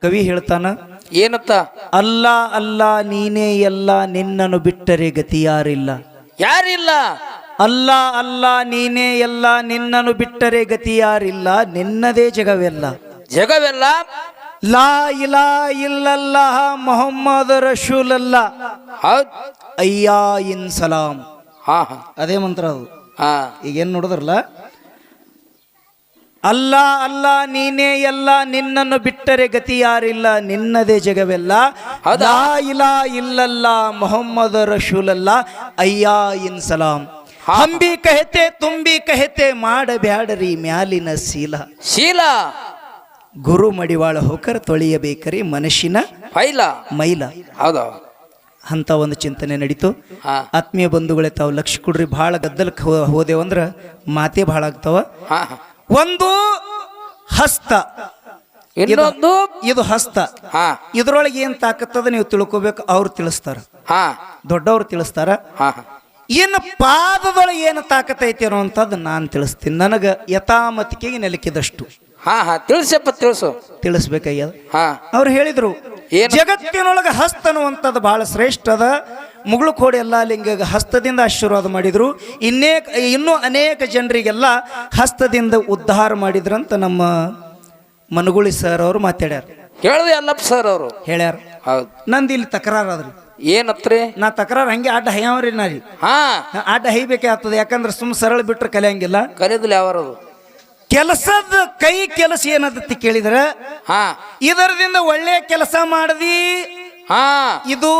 ಕವಿ ಹೇಳ್ತಾನ ಏನತ್ತ? ಅಲ್ಲ ಅಲ್ಲ ನೀನೇ ಎಲ್ಲ, ನಿನ್ನನ್ನು ಬಿಟ್ಟರೆ ಗತಿಯಾರಿಲ್ಲ. ಯಾರಿಲ್ಲ? ಅಲ್ಲ ಅಲ್ಲ ನೀನೇ ಎಲ್ಲ, ನಿನ್ನನ್ನು ಬಿಟ್ಟರೆ ಗತಿಯಾರಿಲ್ಲ, ನಿನ್ನದೇ ಜಗವೆಲ್ಲ. ಜಗವೆಲ್ಲ ಲಾ ಇಲಾ ಇಲ್ಲಲ್ಲಾಹ ಮೊಹಮ್ಮದ್ ರಸೂಲಲ್ಲ ಹೌದ್. ಅಯ್ಯಾ ಇನ್ ಸಲಾಂ. ಹಾ ಹಾ ಅದೇ ಮಂತ್ರ ಅದು. ಹಾ ಈಗೇನು ನೋಡಿದ್ರಲ್ಲ, ಅಲ್ಲ ಅಲ್ಲ ನೀನೇ ಎಲ್ಲ, ನಿನ್ನನ್ನು ಬಿಟ್ಟರೆ ಗತಿ ಯಾರಿಲ್ಲ, ನಿನ್ನದೇ ಜಗವೆಲ್ಲ. ಲಾ ಇಲಾ ಇಲ್ಲಲ್ಲ ಮೊಹಮ್ಮದ್ ರಸೂಲಲ್ಲ ಅಯ್ಯಾ ಇನ್ ಸಲಾಂ. ಹಂಬಿ ಕಹತೆ ತುಂಬಿ ಕಹತೆ, ಮಾಡಬ್ಯಾಡರಿ ಮ್ಯಾಲಿನ ಶೀಲ. ಶೀಲ ಗುರು ಮಡಿವಾಳ ಹೋಕರ್ ತೊಳೆಯಬೇಕರಿ ಮನಸ್ಸಿನ ಫೈಲ ಮೈಲ. ಹೌದು. ಅಂತ ಒಂದು ಚಿಂತನೆ ನಡೀತು. ಹಾ ಆತ್ಮೀಯ ಬಂಧುಗಳೇ, ತಾವು ಲಕ್ಷ ಕೊಡ್ರಿ. ಭಾಳ ಗದ್ದಲಕ್ಕೆ ಹೋದೆವಂದ್ರ ಮಾತೇ ಭಾಳ ಆಗ್ತಾವ. ಹಾ ಒಂದು ಹಸ್ತ, ಇನ್ನೊಂದು ಇದು ಹಸ್ತ. ಹಾ ಇದ್ರೊಳಗೆ ಏನ್ ತಾಕತ್ತದ ನೀವು ತಿಳ್ಕೊಬೇಕು. ಅವ್ರು ತಿಳಿಸ್ತಾರ, ಹಾ ದೊಡ್ಡವ್ರು ತಿಳಿಸ್ತಾರ. ಹಾ ಇನ್ನು ಪಾದದೊಳಗೆ ಏನು ತಾಕತ್ ಐತಿ ಅನ್ನೋಂಥದ್ದು ನಾನು ತಿಳಿಸ್ತೀನಿ. ನನಗೆ ಯಥಾಮತಿಕೆಗೆ ನೆಲಕಿದಷ್ಟು ಹಾ ಹಾ ತಿಳಿಸಪ್ಪ, ತಿಳಿಸು. ತಿಳಿಸ್ಬೇಕಾಗ್ಯದ. ಹಾ ಅವ್ರು ಹೇಳಿದ್ರು ಏನು? ಜಗತ್ತಿನೊಳಗೆ ಹಸ್ತ ಅನ್ನುವಂಥದ್ದು ಬಹಳ ಶ್ರೇಷ್ಠ ಅದ. ಮುಗುಳು ಕೋಡಿ ಎಲ್ಲ ಲಿಂಗ ಹಸ್ತದಿಂದ ಆಶೀರ್ವಾದ ಮಾಡಿದ್ರು. ಇನ್ನೂ ಅನೇಕ ಜನರಿಗೆಲ್ಲ ಹಸ್ತದಿಂದ ಉದ್ಧಾರ ಮಾಡಿದ್ರಂತ ನಮ್ಮ ಮನಗುಳಿ ಸರ್ ಅವರು ಮಾತಾಡ್ಯಾರ. ಹೇಳ್ದೆ ಅಲ್ಲಪ್ಪ ಸರ್ ಅವರು ಹೇಳ್ಯಾರ. ಹೌದು. ನಂದು ಇಲ್ಲಿ ತಕರಾರದ್ರಿ. ಏನತ್ರಿ? ನಾ ತಕರಾರು ಹಂಗೆ ಅಡ್ಡ ಹೈಯವ್ರಿ. ನಾ ರೀ ಹಾ ಅಡ್ಡ ಹೈಬೇಕೇ ಆಗ್ತದೆ. ಯಾಕಂದ್ರೆ ಸುಮ್ ಸರಳ ಬಿಟ್ರೆ ಕಲಿಯಂಗಿಲ್ಲ. ಕಲಿದ್ಲಿ ಯಾವರದು? ಕೆಲಸದ ಕೈ ಕೆಲಸ ಏನದತ್ತಿ ಕೇಳಿದ್ರೆ, ಹಾ ಇದರದಿಂದ ಒಳ್ಳೆ ಕೆಲಸ ಮಾಡದಿ, ಹಾ ಇದು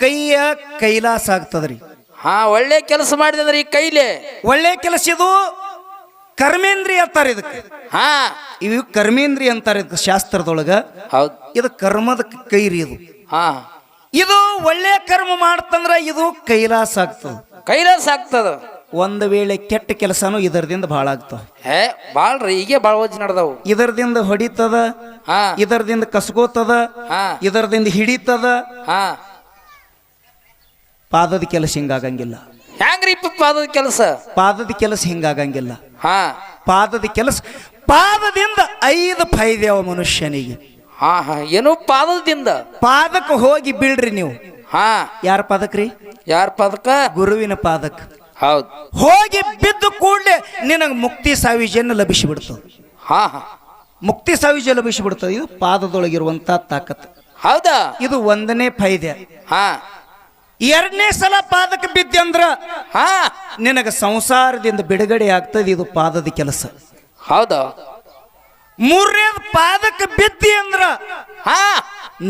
ಕೈಯ ಕೈಲಾಸ ಆಗ್ತದ್ರಿ. ಹಾ ಒಳ್ಳೆ ಕೆಲಸ ಮಾಡಿದ್ರೆ ಈ ಕೈಲೆ ಒಳ್ಳೆ ಕೆಲಸ ಇದು ಕರ್ಮೇಂದ್ರಿಯ ಅಂತಾರೆ ಇದಕ್ಕೆ. ಹಾ ಇವು ಕರ್ಮೇಂದ್ರಿಯ ಅಂತಾರೆ ಇದಕ್ಕೆ ಶಾಸ್ತ್ರದೊಳಗ. ಹೌದು. ಇದು ಕರ್ಮದ ಕೈರಿ ಇದು. ಹಾ ಇದು ಒಳ್ಳೆ ಕರ್ಮ ಮಾಡ್ತಂದ್ರ ಇದು ಕೈಲಾಸ ಆಗ್ತದ, ಕೈಲಾಸ ಆಗ್ತದ. ಒಂದು ವೇಳೆ ಕೆಟ್ಟ ಕೆಲಸನೂ ಇದರದಿಂದ ಭಾಳ ಆಗ್ತಾವ. ಏ ಬಾಳ್ರಿ, ಈಗ ಬಾಳ ವಜ್ಜ ನಡ್ದವು. ಇದರದಿಂದ ಹೊಡಿತದ, ಹಾ ಇದರದಿಂದ ಕಸ್ಕೋತದ, ಹಾ ಇದರದಿಂದ ಹಿಡಿತದ. ಹಾ ಪಾದದ ಕೆಲಸ ಹಿಂಗಾಗಂಗಿಲ್ಲ. ಹ್ಯಾಂಗ್ರಿ ಪಾದದ ಕೆಲಸ? ಪಾದದ ಕೆಲಸ ಹಿಂಗಾಗಂಗಿಲ್ಲ. ಹಾ ಪಾದದ ಕೆಲಸ, ಪಾದದಿಂದ 5 ಫೈದೆ ಅವ ಮನುಷ್ಯನಿಗೆ. ಹಾ ಹಾ ಏನು ಪಾದದಿಂದ? ಪಾದಕ್ಕೆ ಹೋಗಿ ಬೀಳ್ರಿ ನೀವು. ಹಾ ಯಾರ ಪಾದಕ್ರಿ? ಯಾರ ಪಾದಕ್ಕ? ಗುರುವಿನ ಪಾದಕ್ಕೆ ಹೌದು. ಹೋಗಿ ಬಿದ್ದು ಕೂಡಲೇ ನಿನಗೆ ಮುಕ್ತಿ ಸಾವಿಜೆಯನ್ನು ಲಭಿಸಿಬಿಡ್ತದೆ. ಹಾ ಹಾ ಮುಕ್ತಿ ಸಾವಿಜೆ ಲಭಿಸಿಬಿಡ್ತದೆ. ಇದು ಪಾದದೊಳಗಿರುವಂತ ತಾಕತ್. ಹೌದಾ? ಇದು 1ನೇ ಫೈದೆ. ಹಾ 2ನೇ ಸಲ ಪಾದಕ್ಕೆ ಬಿದ್ದೆ ಅಂದ್ರ ಹಾ ನಿನಗೆ ಸಂಸಾರದಿಂದ ಬಿಡುಗಡೆ ಆಗ್ತದೆ. ಇದು ಪಾದದ ಕೆಲಸ. ಹೌದಾ? 3ನೇದು ಪಾದಕ್ಕೆ ಬಿದ್ದಿ ಅಂದ್ರ ಹಾ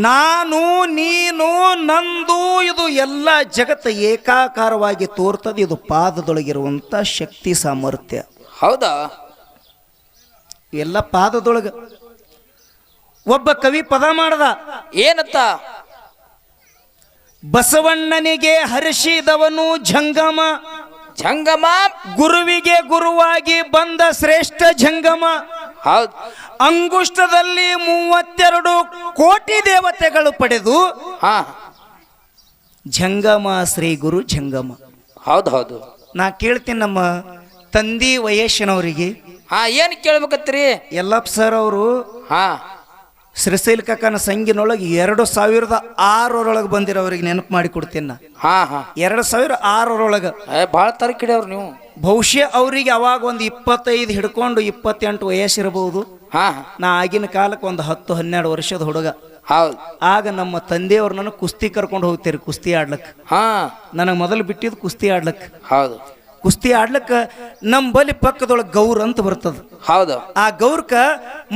ನಾನು ನೀನು ನಂದು ಇದು ಎಲ್ಲ ಜಗತ್ತು ಏಕಾಕಾರವಾಗಿ ತೋರ್ತದೆ. ಇದು ಪಾದದೊಳಗಿರುವಂತ ಶಕ್ತಿ ಸಾಮರ್ಥ್ಯ. ಹೌದಾ? ಎಲ್ಲ ಪಾದದೊಳಗ. ಒಬ್ಬ ಕವಿ ಪದ ಮಾಡದ. ಏನತ್ತ? ಬಸವಣ್ಣನಿಗೆ ಹರಿಸಿದವನು ಜಂಗಮ, ಜಂಗಮ ಗುರುವಿಗೆ ಗುರುವಾಗಿ ಬಂದ ಶ್ರೇಷ್ಠ ಜಂಗಮ. ಹೌದು. ಅಂಗುಷ್ಟದಲ್ಲಿ 32 ಕೋಟಿ ದೇವತೆಗಳು ಪಡೆದು ಹಾ ಜಂಗಮ ಶ್ರೀ ಗುರು ಜಂಗಮ. ಹೌದು ಹೌದು. ನಾ ಕೇಳ್ತೀನಿ ನಮ್ಮ ತಂದಿ ವಯಸ್ಸಿನವರಿಗೆ. ಹಾ ಏನ್ ಕೇಳ್ಬೇಕತ್ರಿ? ಯಲ್ಲಪ್ಪ ಸರ್ ಅವರು ಹಾ ಶ್ರೀಶೈಲ ಕಾಕನ ಸಂಗಿನೊಳಗೆ 2006 ಬಂದಿರೋರಿಗೆ ನೆನಪು ಮಾಡಿ ಕೊಡ್ತೀನಿ. ಹಾ ಹಾ 2006 ಭಾಳ ತರಕಿಡ್ಯಾವ್ರು ನೀವು. ಬಹುಶಃ ಅವರಿಗೆ ಅವಾಗ ಒಂದು 25 ಹಿಡ್ಕೊಂಡು 28 ವಯಸ್ಸಿರಬಹುದು. ಹಾ ನಾ ಆಗಿನ ಕಾಲಕ್ಕೆ ಒಂದು 10-12 ವರ್ಷದ ಹುಡುಗ. ಹೌದು. ಆಗ ನಮ್ಮ ತಂದೆಯವ್ರು ನನಗೆ ಕುಸ್ತಿ ಕರ್ಕೊಂಡು ಹೋಗ್ತೀರಿ, ಕುಸ್ತಿ ಆಡ್ಲಕ್ಕೆ. ಹಾ ನನಗೆ ಮೊದಲು ಬಿಟ್ಟಿದ್ದು ಕುಸ್ತಿ ಆಡ್ಲಕ್ಕೆ. ಹೌದು. ಕುಸ್ತಿ ಆಡ್ಲಕ್ಕ ನಮ್ಮ ಬಲಿ ಪಕ್ಕದೊಳಗೆ ಗೌರ್ ಅಂತ ಬರ್ತದ. ಹೌದು. ಆ ಗೌರ್ಕ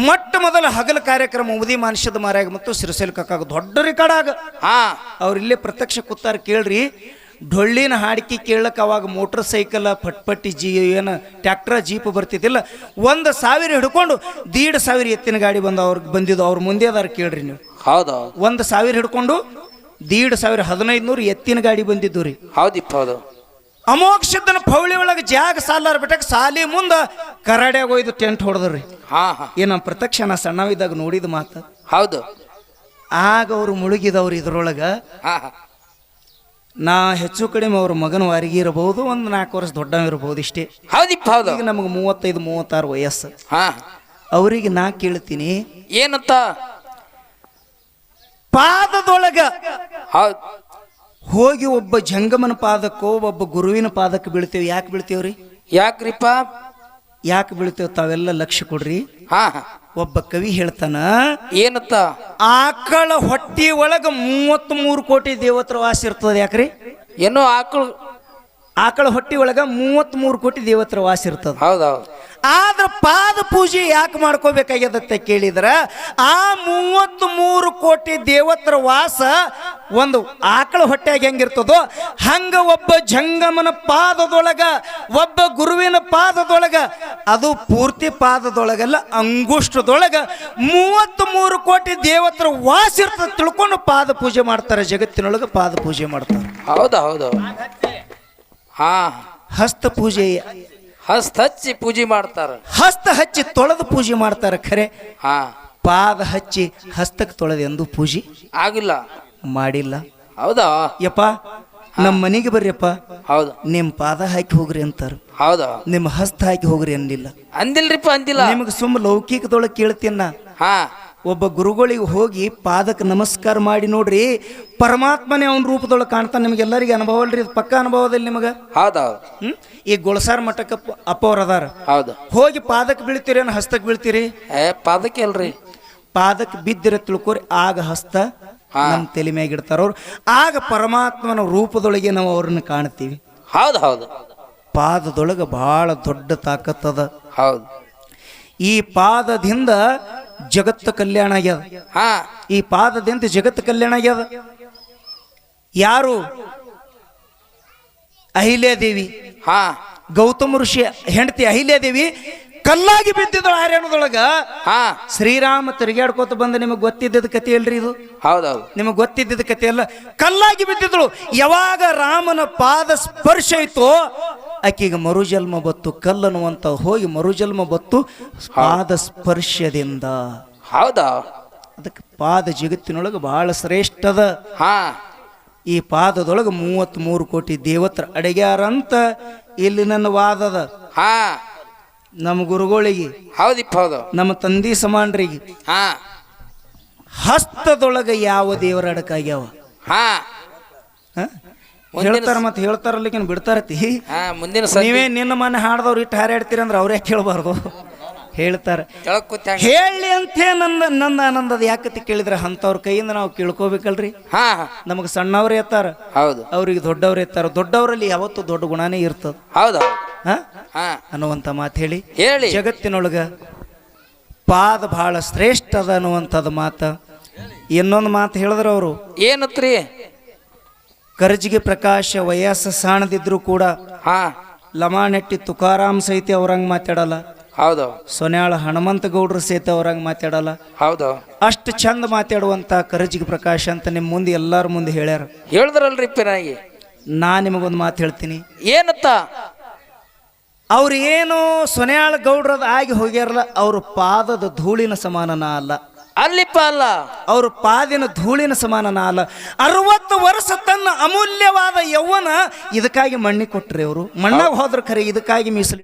ಮೊಟ್ಟ ಮೊದಲ ಹಗಲ ಕಾರ್ಯಕ್ರಮ ಉಮದಿ ಮಾನುಷ್ಯದ ಮಾರ್ಯಾಗ ಮತ್ತು ಶ್ರೀಶೈಲ ಕಾಕಾಗ ದೊಡ್ಡ ರೆಕಾರ್ಡ್ ಆಗ. ಹಾ ಅವ್ರು ಇಲ್ಲೇ ಪ್ರತ್ಯಕ್ಷ ಕೂತಾರ. ಕೇಳ್ರಿ, ಡೊಳ್ಳಿನ ಹಾಡಿಕೆ ಕೇಳಕ್ಕೆ ಅವಾಗ ಮೋಟರ್ ಸೈಕಲ್ ಪಟ್ಪಟ್ಟಿ ಏನು ಟ್ಯಾಕ್ಟ್ರ ಜೀಪ್ ಬರ್ತಿದ್ದಿಲ್ಲ. 1,000 ಹಿಡ್ಕೊಂಡು 1,500 ಎತ್ತಿನ ಗಾಡಿ ಅವ್ರಿಗೆ ಬಂದಿದ್ದು. ಅವ್ರ ಮುಂದೆ ಅದಾರ ಕೇಳ್ರಿ ನೀವು. ಹೌದು. 1,000 ಹಿಡ್ಕೊಂಡು 1,500 1500 ಎತ್ತಿನ ಗಾಡಿ ಬಂದಿದ್ದು ರೀ. ಹೌದಿಪ್ಪ. ಹೌದು. ಅಮೋಕ್ಷದನ ಪೌಳಿ ಒಳಗೆ ಜಾಗ ಸಾಲಾರ ಬಿಟ್ಟಕ್ಕೆ ಸಾಲಿ ಮುಂದೆ ಕರಾಡ್ಯಾಗ ಒಯ್ದು ಟೆಂಟ್ ಹೊಡೆದ್ರಿ. ಹಾ ಹಾ ಏನ ಪ್ರತ್ಯಕ್ಷ ನಾ ಸಣ್ಣವಿದ್ದಾಗ ನೋಡಿದ ಮಾತು. ಹೌದು. ಆಗ ಅವರು ಮುಳುಗಿದವ್ರು ಇದ್ರೊಳಗ. ಹಾ ಹಾ ನಾ ಹೆಚ್ಚು ಕಡಿಮೆ ಅವ್ರ ಮಗನ ವಾರಿಗೆ ಇರಬಹುದು, ಒಂದು 4 ವರ್ಷ ದೊಡ್ಡವಿರಬಹುದು ಇಷ್ಟೇ. ಹೌದಿಪ್ಪ. ಹೌದು. ಈಗ ನಮಗೆ 35-36 ವಯಸ್ಸು. ಹಾ ಅವರಿಗೆ ನಾ ಕೇಳ್ತೀನಿ, ಏನಂತ? ಪಾದದೊಳಗ ಹೌದು ಹೋಗಿ ಒಬ್ಬ ಜಂಗಮನ ಪಾದಕ್ಕೋ ಒಬ್ಬ ಗುರುವಿನ ಪಾದಕ್ಕೆ ಬೀಳ್ತೇವೆ. ಯಾಕೆ ಬೀಳ್ತೇವ್ರಿ? ಯಾಕ್ರಿಪ್ಪ? ಯಾಕೆ ಬೀಳ್ತೇವೆ ತಾವೆಲ್ಲ ಲಕ್ಷ್ಯ ಕೊಡ್ರಿ. ಹಾ ಒಬ್ಬ ಕವಿ ಹೇಳ್ತಾನ, ಏನತ್ತ? ಆಕಳ ಹೊಟ್ಟಿ ಒಳಗ 33 ಕೋಟಿ ದೇವತರ ವಾಸ ಇರ್ತದ. ಯಾಕ್ರಿ? ಏನೋ ಆಕಳು ಆಕಳ ಹೊಟ್ಟಿ ಒಳಗ 33 ಕೋಟಿ ದೇವತರ ವಾಸ ಇರ್ತದ. ಹೌದೌದು. ಆದ್ರ ಪಾದ ಪೂಜೆ ಯಾಕೆ ಮಾಡ್ಕೋಬೇಕಾಗ್ಯದತ್ತೆ ಕೇಳಿದ್ರ, ಆ 33 ಕೋಟಿ ದೇವತರ ವಾಸ ಒಂದು ಆಕಳ ಹೊಟ್ಟೆಯಾಗ ಹೆಂಗಿರ್ತದೋ ಹಂಗ ಒಬ್ಬ ಜಂಗಮನ ಪಾದದೊಳಗ ಒಬ್ಬ ಗುರುವಿನ ಪಾದದೊಳಗ, ಅದು ಪೂರ್ತಿ ಪಾದದೊಳಗಲ್ಲ ಅಂಗುಷ್ಟದೊಳಗ 33 ಕೋಟಿ ದೇವತರ ವಾಸ ಇರ್ತದ ತಿಳ್ಕೊಂಡು ಪಾದ ಪೂಜೆ ಮಾಡ್ತಾರೆ. ಜಗತ್ತಿನೊಳಗ ಪಾದ ಪೂಜೆ ಮಾಡ್ತಾರೆ. ಹೌದಾ? ಹೌದು. ಹಾ ಹಸ್ತ ಪೂಜೆ, ಹಸ್ತ ಹಚ್ಚಿ ಪೂಜೆ ಮಾಡ್ತಾರ. ಹಸ್ತ ಹಚ್ಚಿ ತೊಳೆದು ಪೂಜೆ ಮಾಡ್ತಾರೆ. ಖರೆ ಹಾ ಪಾದ ಹಚ್ಚಿ ಹಸ್ತಕ್ಕೆ ತೊಳೆದು ಎಂದು ಪೂಜೆ ಆಗಿಲ್ಲ, ಮಾಡಿಲ್ಲ. ಹೌದಾ? ಯಪ್ಪ ನಮ್ಮ ಮನೆಗೆ ಬರ್ರಿಯಪ್ಪ, ಹೌದು, ನಿಮ್ ಪಾದ ಹಾಕಿ ಹೋಗ್ರಿ ಅಂತಾರ. ಹೌದಾ? ನಿಮ್ಮ ಹಸ್ತ ಹಾಕಿ ಹೋಗ್ರಿ ಅನ್ನಿಲ್ಲ. ಅಂದಿಲ್ರಿಪ್ಪ, ಅಂದಿಲ್ಲ. ನಿಮಗೆ ಸುಮ್ಮ ಲೌಕಿಕದೊಳಗೆ ಕೇಳ್ತೀನ. ಹಾ ಒಬ್ಬ ಗುರುಗಳಿಗೆ ಹೋಗಿ ಪಾದಕ್ಕೆ ನಮಸ್ಕಾರ ಮಾಡಿ ನೋಡ್ರಿ, ಪರಮಾತ್ಮನೇ ಅವನ ರೂಪದೊಳಗೆ ಕಾಣ್ತಾನೆ. ನಿಮಗೆಲ್ಲರಿಗೆ ಅನುಭವ ಅಲ್ರಿ? ಇದು ಪಕ್ಕ ಅನುಭವದಲ್ಲಿ ನಿಮಗೆ. ಹೌದೌದು. ಈ ಗೊಳಸಾರ ಮಠಕ್ಕೆ ಅಪ್ಪವ್ರ ಅದಾರ. ಹೌದು. ಹೋಗಿ ಪಾದಕ್ಕೆ ಬೀಳ್ತೀರಿ ಅನ್ನ ಹಸ್ತಕ್ಕೆ ಬೀಳ್ತೀರಿ? ಪಾದಕ್ಕೆ ಅಲ್ರಿ, ಪಾದಕ್ಕೆ ಬಿದ್ದಿರ ತಿಳ್ಕೊರಿ. ಆಗ ಹಸ್ತ ನಮ್ಮ ತಲೆ ಮ್ಯಾಗ ಇಡ್ತಾರ ಅವ್ರು. ಆಗ ಪರಮಾತ್ಮನ ರೂಪದೊಳಗೆ ನಾವು ಅವ್ರನ್ನ ಕಾಣ್ತೀವಿ. ಹೌದು ಹೌದು. ಪಾದದೊಳಗೆ ಬಹಳ ದೊಡ್ಡ ತಾಕತ್ತದ. ಹೌದು. ಈ ಪಾದದಿಂದ ಜಗತ್ತು ಕಲ್ಯಾಣ ಆಗ್ಯದ. ಹಾ ಈ ಪಾದದಿಂದ ಜಗತ್ತು ಕಲ್ಯಾಣ ಆಗ್ಯದ. ಯಾರು? ಅಹಿಲ್ಯಾದೇವಿ. ಹಾ ಗೌತಮ ಋಷಿ ಹೆಂಡತಿ ಅಹಿಲ್ಯಾದೇವಿ ಕಲ್ಲಾಗಿ ಬಿದ್ದಿದ್ದಳು ಹರ್ಯಾಣದೊಳಗ. ಹಾ ಶ್ರೀರಾಮ ತಿರುಗಾಡ್ಕೋತ ಬಂದ. ನಿಮಗೆ ಗೊತ್ತಿದ್ದದ ಕತೆ ಅಲ್ರಿ ಇದು? ಹೌದೌದು. ನಿಮಗೆ ಗೊತ್ತಿದ್ದ ಕತೆ ಅಲ್ಲ. ಕಲ್ಲಾಗಿ ಬಿದ್ದಿದ್ದಳು. ಯಾವಾಗ ರಾಮನ ಪಾದ ಸ್ಪರ್ಶ ಆಯ್ತೋ ಆಕೆಗೆ ಮರುಜನ್ಮ ಬತ್ತು. ಕಲ್ಲನ್ನುವಂತ ಹೋಗಿ ಮರುಜನ್ಮ ಬತ್ತು ಪಾದ ಸ್ಪರ್ಶದಿಂದ. ಹೌದಾ? ಅದಕ್ಕೆ ಪಾದ ಜಗತ್ತಿನೊಳಗೆ ಬಹಳ ಶ್ರೇಷ್ಠದ. ಹಾ ಈ ಪಾದದೊಳಗೆ 33 ಕೋಟಿ ದೇವತ್ರ ಅಡಗ್ಯಾರಂತ ಇಲ್ಲಿ ನನ್ನ ವಾದದ. ಹಾ ನಮ್ಮ ಗುರುಗಳಿಗೆ, ಹೌದಿಪ್ಪ, ಹೌದು, ನಮ್ಮ ತಂದಿ ಸಮಾನರಿಗೆ ಹಾ ಹಸ್ತದೊಳಗೆ ಯಾವ ದೇವರ ಅಡಕಾಗ್ಯಾವ? ಹಾ ಹೇಳ್ತಾರ, ಮತ್ತೆ ಹೇಳ್ತಾರಲ್ಲಿಕನ್ ಬಿಡ್ತಾರತಿ. ಹಾ ಮುಂದಿನ ನೀವೇ ನಿನ್ನ ಮನೆ ಹಾಡ್ದವ್ರು ಇಟ್ಟು ಹಾರಾಡ್ತೀರಿ ಅಂದ್ರೆ ಅವ್ರೇ ಕೇಳಬಾರ್ದು. ಹೇಳ್ತಾರೆ. ಕೇಳಕ್ ಹೇಳಿ ಅಂತೇ ನನ್ನ ಆನಂದದ ಯಾಕತಿ ಕೇಳಿದ್ರೆ ಅಂತವ್ರ ಕೈಯಿಂದ ನಾವು ಕೇಳ್ಕೋಬೇಕಲ್ರಿ. ಹಾ ನಮಗೆ ಸಣ್ಣವ್ರೇ ಇರ್ತಾರ, ಹೌದು, ಅವ್ರಿಗೆ ದೊಡ್ಡವ್ರು ಇರ್ತಾರ. ದೊಡ್ಡವರಲ್ಲಿ ಯಾವತ್ತು ದೊಡ್ಡ ಗುಣನೇ ಇರ್ತದ. ಹೌದು ಹಾ ಅನ್ನುವಂತ ಮಾತು ಹೇಳಿ ಹೇಳಿ. ಜಗತ್ತಿನೊಳಗ ಪಾದ ಬಹಳ ಶ್ರೇಷ್ಠ ಅದ ಅನ್ನುವಂಥದ್ದು ಮಾತ. ಇನ್ನೊಂದು ಮಾತು ಹೇಳಿದ್ರ ಅವರು, ಏನತ್ರಿ? ಕರ್ಜಿಗೆ ಪ್ರಕಾಶ ವಯಸ್ಸು ಸಾಣದಿದ್ರು ಕೂಡ ಹಾ ಲಮಾಣೆಟ್ಟಿ ತುಕಾರಾಮ್ ಸಹಿತ ಅವ್ರಂಗೆ ಮಾತಾಡಲ್ಲ. ಹೌದು. ಸೊನ್ಯಾಳ ಹನುಮಂತ ಗೌಡ್ರ ಸಹಿತ ಅವ್ರಂಗೆ ಮಾತಾಡಲ್ಲ. ಹೌದು. ಅಷ್ಟು ಚಂದ ಮಾತಾಡುವಂತ ಕರ್ಜಿಗೆ ಪ್ರಕಾಶ ಅಂತ ನಿಮ್ಮ ಮುಂದೆ ಎಲ್ಲಾರ ಮುಂದೆ ಹೇಳ್ಯಾರ. ಹೇಳಿದ್ರಲ್ರಿ ನನಗೆ. ನಾ ನಿಮಗೊಂದು ಮಾತು ಹೇಳ್ತೀನಿ. ಏನತ್ತ? ಅವ್ರು ಏನು ಸೊನ್ಯಾಳ ಗೌಡ್ರದ ಆಗಿ ಹೋಗ್ಯಾರಲ್ಲ, ಅವ್ರ ಪಾದದ ಧೂಳಿನ ಸಮಾನನ ಅಲ್ಲ. ಅಲ್ಲಿಪ್ಪ ಅಲ್ಲ, ಅವ್ರ ಪಾದಿನ ಧೂಳಿನ ಸಮಾನನ ಅಲ್ಲ. 60 ವರ್ಷ ತನ್ನ ಅಮೂಲ್ಯವಾದ ಯೌವನ ಇದಕ್ಕಾಗಿ ಮಣ್ಣಿ ಕೊಟ್ರಿ. ಅವರು ಮಣ್ಣಾಗ ಹೋದ್ರ ಖರೆ ಇದಕ್ಕಾಗಿ ಮೀಸಲು